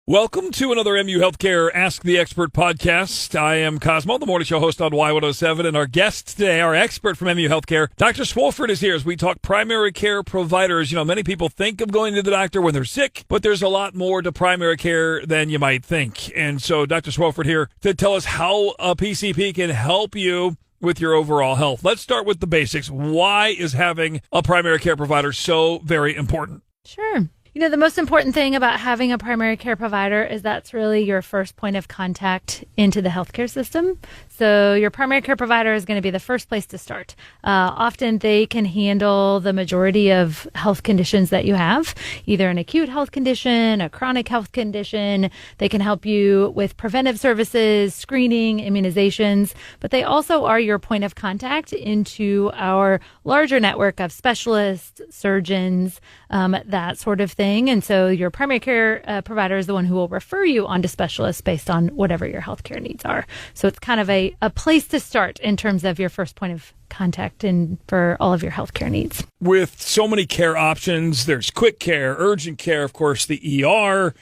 Welcome to another MU Healthcare Ask the Expert podcast. I am Cosmo, the morning show host on Y107, and our guest today, our expert from MU Healthcare, Dr. Swofford is here as we talk primary care providers. You know, many people think of going to the doctor when they're sick, but there's a lot more to primary care than you might think. And so Dr. Swofford here to tell us how a PCP can help you with your overall health. Let's start with the basics. Why is having a primary care provider so very important? Sure. You know, the most important thing about having a primary care provider is that's really your first point of contact into the healthcare system. So your primary care provider is going to be the first place to start. Often they can handle the majority of health conditions that you have, either an acute health condition, a chronic health condition. They can help you with preventive services, screening, immunizations, but they also are your point of contact into our larger network of specialists, surgeons, that sort of thing. And so your primary care provider is the one who will refer you on to specialists based on whatever your healthcare needs are. So it's kind of a place to start in terms of your first point of contact and for all of your healthcare needs. With so many care options, there's quick care, urgent care, of course, the ER.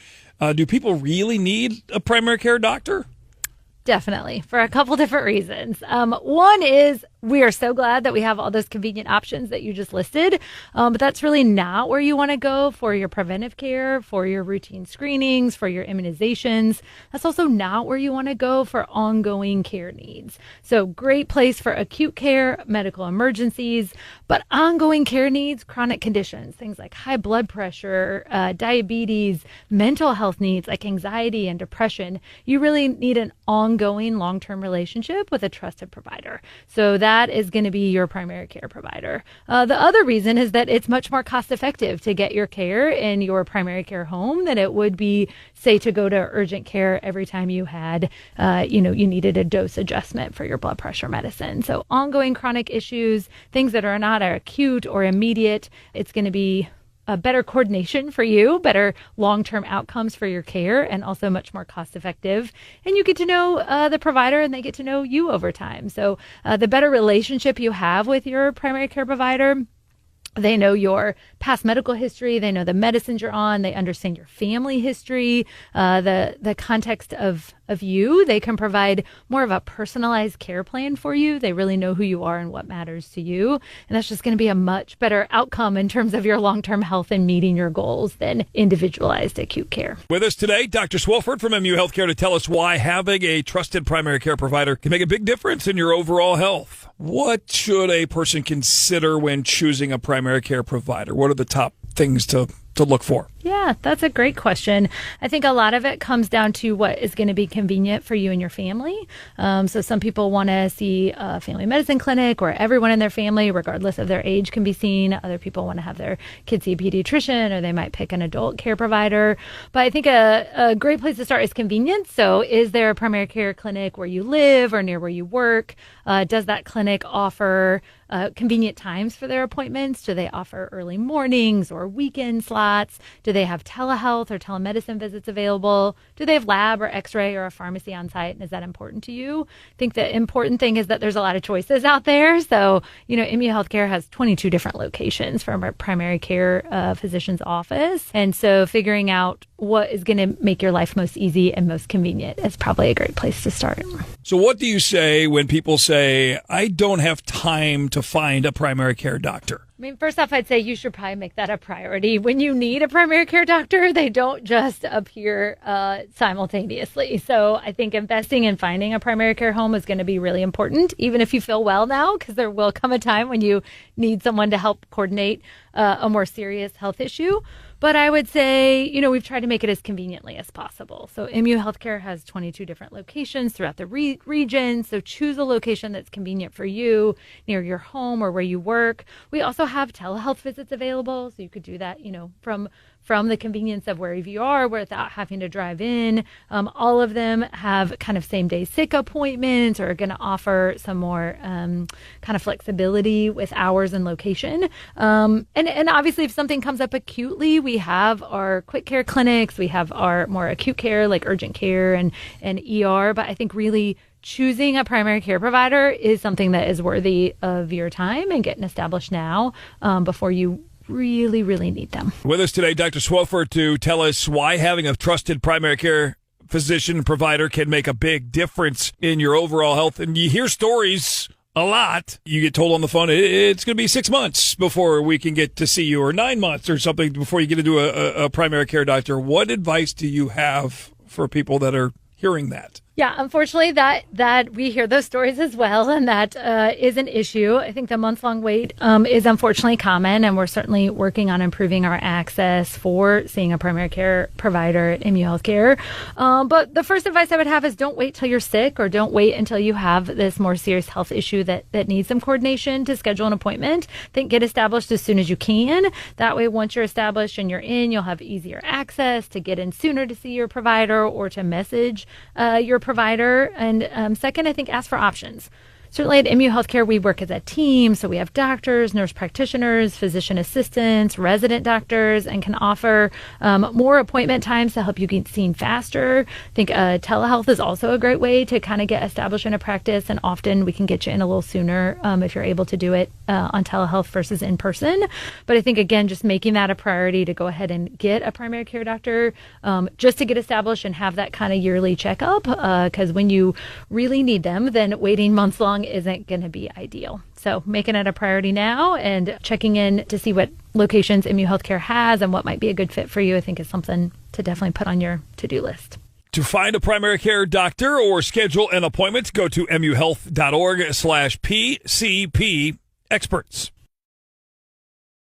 Do people really need a primary care doctor? Definitely, for a couple different reasons. One is we are so glad that we have all those convenient options that you just listed, but that's really not where you want to go for your preventive care, for your routine screenings, for your immunizations. That's also not where you want to go for ongoing care needs. So great place for acute care, medical emergencies, but ongoing care needs, chronic conditions, things like high blood pressure, diabetes, mental health needs like anxiety and depression. You really need an ongoing long-term relationship with a trusted provider. So that is going to be your primary care provider. The other reason is that it's much more cost effective to get your care in your primary care home than it would be, say, to go to urgent care every time you had, you needed a dose adjustment for your blood pressure medicine. So ongoing chronic issues, things that are not acute or immediate, it's going to be a better coordination for you, better long-term outcomes for your care, and also much more cost-effective. And you get to know the provider, and they get to know you over time. So the better relationship you have with your primary care provider, they know your past medical history. They know the medicines you're on. They understand your family history, the context of you. They can provide more of a personalized care plan for you. They really know who you are and what matters to you. And that's just going to be a much better outcome in terms of your long-term health and meeting your goals than individualized acute care. With us today, Dr. Swofford from MU Healthcare to tell us why having a trusted primary care provider can make a big difference in your overall health. What should a person consider when choosing a primary care provider? What are the top things to look for? Yeah, that's a great question. I think a lot of it comes down to what is going to be convenient for you and your family. So some people want to see a family medicine clinic where everyone in their family, regardless of their age, can be seen. Other people want to have their kids see a pediatrician, or they might pick an adult care provider. But I think a great place to start is convenience. So is there a primary care clinic where you live or near where you work? Does that clinic offer convenient times for their appointments? Do they offer early mornings or weekend slots? Do they have telehealth or telemedicine visits available? Do they have lab or x-ray or a pharmacy on site? And is that important to you? I think the important thing is that there's a lot of choices out there. So, MU Healthcare has 22 different locations from our primary care physician's office. And so figuring out what is going to make your life most easy and most convenient is probably a great place to start. So what do you say when people say, I don't have time to find a primary care doctor? I mean, first off, I'd say you should probably make that a priority. When you need a primary care doctor, they don't just appear simultaneously. So I think investing in finding a primary care home is going to be really important, even if you feel well now, because there will come a time when you need someone to help coordinate a more serious health issue. But I would say, we've tried to make it as conveniently as possible. So MU Healthcare has 22 different locations throughout the region. So choose a location that's convenient for you, near your home or where you work. We also have telehealth visits available. So you could do that, from the convenience of wherever you are without having to drive in. All of them have kind of same-day sick appointments or are going to offer some more kind of flexibility with hours and location. And obviously, if something comes up acutely, we have our quick care clinics. We have our more acute care, like urgent care and ER. But I think really choosing a primary care provider is something that is worthy of your time and getting established now before you really, really need them. With us today, Dr. Swofford, to tell us why having a trusted primary care physician provider can make a big difference in your overall health. And you hear stories a lot. You get told on the phone, it's going to be 6 months before we can get to see you, or 9 months or something before you get into a primary care doctor. What advice do you have for people that are hearing that? Yeah, unfortunately, that we hear those stories as well, and that is an issue. I think the month-long wait is unfortunately common, and we're certainly working on improving our access for seeing a primary care provider at MU Healthcare. But the first advice I would have is don't wait till you're sick, or don't wait until you have this more serious health issue that needs some coordination to schedule an appointment. Think get established as soon as you can. That way, once you're established and you're in, you'll have easier access to get in sooner to see your provider or to message your provider. And second, I think ask for options. Certainly at MU Healthcare, we work as a team. So we have doctors, nurse practitioners, physician assistants, resident doctors, and can offer more appointment times to help you get seen faster. I think telehealth is also a great way to kind of get established in a practice. And often we can get you in a little sooner if you're able to do it on telehealth versus in person. But I think, again, just making that a priority to go ahead and get a primary care doctor just to get established and have that kind of yearly checkup. Because when you really need them, then waiting months long isn't going to be ideal. So making it a priority now and checking in to see what locations MU Healthcare has and what might be a good fit for you, I think is something to definitely put on your to-do list. To find a primary care doctor or schedule an appointment, go to muhealth.org/PCP experts.